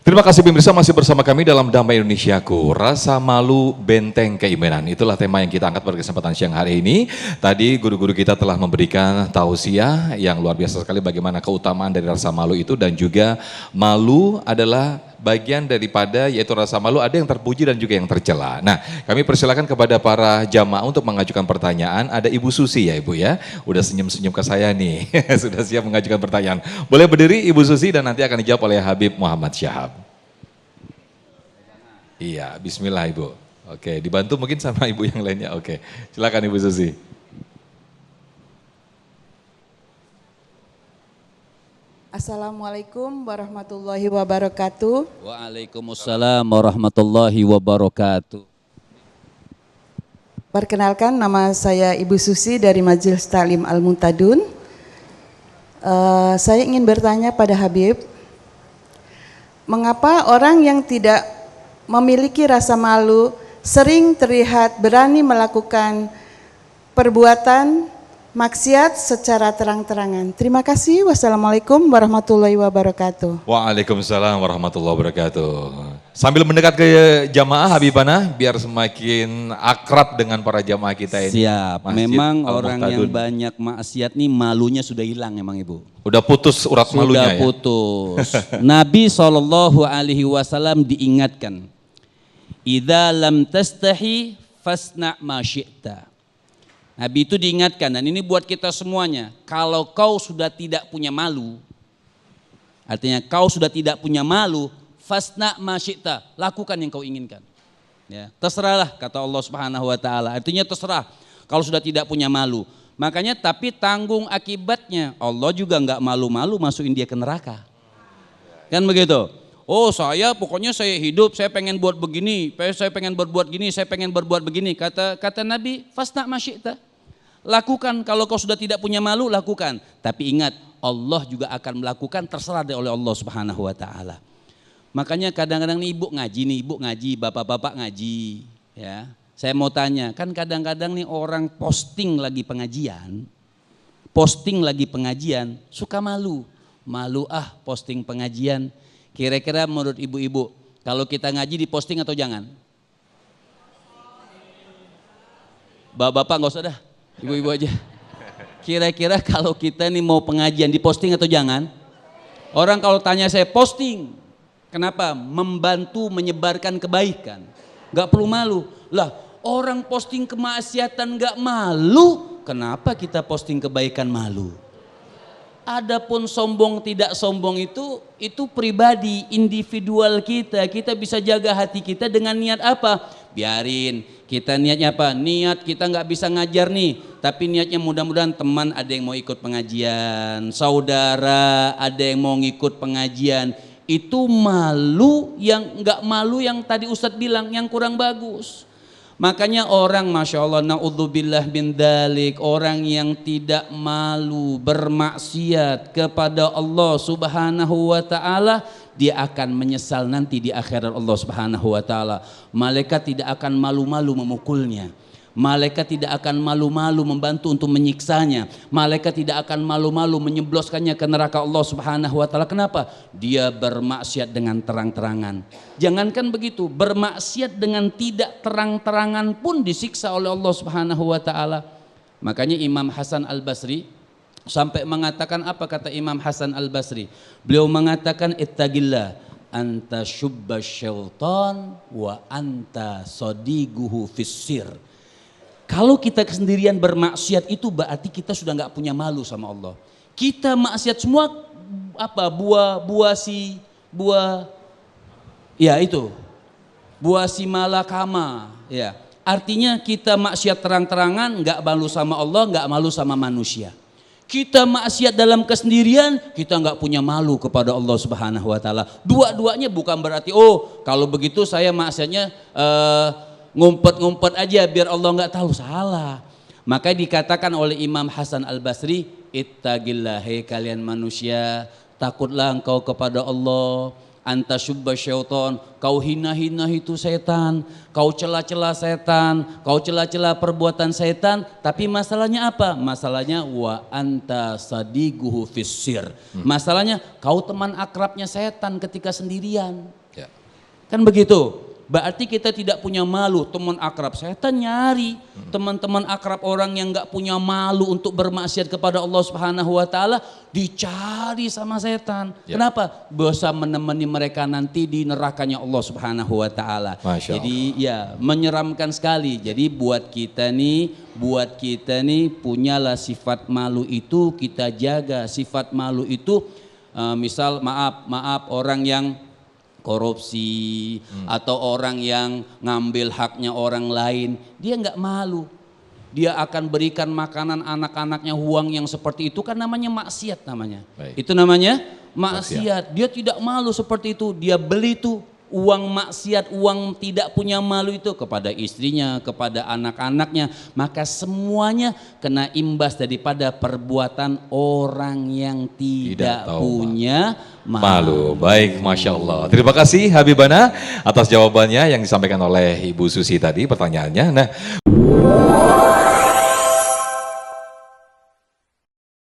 Terima kasih pemirsa, masih bersama kami dalam Damai Indonesiaku. Rasa malu benteng keimanan. Itulah tema yang kita angkat pada kesempatan siang hari ini. Tadi guru-guru kita telah memberikan tausiah yang luar biasa sekali bagaimana keutamaan dari rasa malu itu, dan juga malu adalah bagian daripada, yaitu rasa malu ada yang terpuji dan juga yang tercela. Nah, kami persilakan kepada para jamaah untuk mengajukan pertanyaan. Ada Ibu Susi ya Ibu ya, udah senyum-senyum ke saya nih, sudah siap mengajukan pertanyaan. Boleh berdiri Ibu Susi dan nanti akan dijawab oleh Habib Muhammad Syahab. Iya, bismillah Ibu. Oke, dibantu mungkin sama Ibu yang lainnya. Oke, silakan Ibu Susi. Assalamualaikum warahmatullahi wabarakatuh. Waalaikumsalam warahmatullahi wabarakatuh. Perkenalkan, nama saya Ibu Susi dari Majelis Ta'lim Al-Muntadun. Saya ingin bertanya pada Habib, mengapa orang yang tidak memiliki rasa malu sering terlihat berani melakukan perbuatan maksiat secara terang-terangan? Terima kasih. Wassalamualaikum warahmatullahi wabarakatuh. Waalaikumsalam warahmatullahi wabarakatuh. Sambil mendekat ke jamaah Habibana biar semakin akrab dengan para jamaah kita ini. Siap, Masjid memang orang yang Al-Muhtadun. banyak maksiat nih malunya sudah hilang emang Ibu. Udah putus urat malunya Sudah ya. putus. Nabi SAW diingatkan, idza lam tastahi fasna ma syi'ta. Nabi itu diingatkan, dan ini buat kita semuanya, kalau kau sudah tidak punya malu, artinya kau sudah tidak punya malu, fasna ma syi'ta, lakukan yang kau inginkan. Ya, terserahlah kata Allah Subhanahu wa taala. Artinya terserah kalau sudah tidak punya malu. Makanya tapi tanggung akibatnya. Allah juga enggak malu-malu masukin dia ke neraka. Kan begitu? Oh, saya pokoknya saya hidup, saya pengen buat begini, saya pengen berbuat gini, saya pengen berbuat begini. Kata Nabi, fasna ma syi'ta. Lakukan, kalau kau sudah tidak punya malu, lakukan. Tapi ingat, Allah juga akan melakukan, terserah oleh Allah Subhanahu wa taala. Makanya kadang-kadang nih ibu ngaji, bapak-bapak ngaji, ya. Saya mau tanya, kan kadang-kadang nih orang posting lagi pengajian, suka malu posting pengajian. Kira-kira menurut ibu-ibu, kalau kita ngaji di posting atau jangan? Bapak-bapak nggak usah dah, ibu-ibu aja. Kira-kira kalau kita nih mau pengajian di posting atau jangan? Orang kalau tanya saya posting, kenapa? Membantu menyebarkan kebaikan, nggak perlu malu. Lah orang posting kemaksiatan nggak malu, kenapa kita posting kebaikan malu? Adapun sombong tidak sombong itu pribadi, individual kita. Kita bisa jaga hati kita dengan niat apa? Biarin, kita niatnya apa? Niat kita nggak bisa ngajar nih, tapi niatnya mudah-mudahan teman ada yang mau ikut pengajian, saudara ada yang mau ngikut pengajian. Itu malu yang nggak malu yang tadi Ustadz bilang yang kurang bagus. Makanya orang Masya Allah, na'udzubillah min dzalik, orang yang tidak malu bermaksiat kepada Allah Subhanahu wa taala, dia akan menyesal nanti di akhirat Allah Subhanahu wa taala. Malaikat tidak akan malu-malu memukulnya. Malaikat tidak akan malu-malu membantu untuk menyiksanya. Malaikat tidak akan malu-malu menyebloskannya ke neraka Allah Subhanahu wa taala. Kenapa? Dia bermaksiat dengan terang-terangan. Jangankan begitu, bermaksiat dengan tidak terang-terangan pun disiksa oleh Allah Subhanahu wa taala. Makanya Imam Hasan Al-Basri sampai mengatakan, apa kata Imam Hasan Al-Basri? Beliau mengatakan, ittaqillah anta syubba syaitan wa anta sodiguhu fissir. Kalau kita kesendirian bermaksiat itu berarti kita sudah nggak punya malu sama Allah. Kita maksiat semua apa? Buah si malakama. Ya, artinya kita maksiat terang-terangan, nggak malu sama Allah, nggak malu sama manusia. Kita maksiat dalam kesendirian, kita nggak punya malu kepada Allah Subhanahu Wa Taala. Dua-duanya bukan berarti kalau begitu saya maksiatnya ngumpet-ngumpet aja biar Allah nggak tahu, salah. Maka dikatakan oleh Imam Hasan Al-Basri, ittaqillah, hei kalian manusia, takutlah engkau kepada Allah. anta syubba syaiton, kau hina-hina itu setan, kau cela-cela setan, kau cela-cela perbuatan setan, tapi masalahnya apa? Masalahnya wa anta sadiguhu fissir. Masalahnya kau teman akrabnya setan ketika sendirian. Ya. Kan begitu. Berarti kita tidak punya malu, teman akrab setan nyari, teman-teman akrab orang yang nggak punya malu untuk bermaksiat kepada Allah Subhanahu wa taala dicari sama setan. Ya. Kenapa? Bisa menemani mereka nanti di nerakanya Allah Subhanahu wa taala. Masya Jadi ya menyeramkan sekali. Jadi buat kita nih punyalah sifat malu itu kita jaga. Sifat malu itu misal maaf orang yang korupsi atau orang yang ngambil haknya orang lain, dia nggak malu. Dia akan berikan makanan anak-anaknya uang yang seperti itu, kan namanya maksiat namanya. Baik. Itu namanya maksiat. Dia tidak malu seperti itu. Dia beli tuh uang maksiat, uang tidak punya malu itu kepada istrinya, kepada anak-anaknya. Maka semuanya kena imbas daripada perbuatan orang yang tidak tahu punya malu. Baik, Masya Allah. Terima kasih Habibana atas jawabannya yang disampaikan oleh Ibu Susi tadi pertanyaannya. Nah,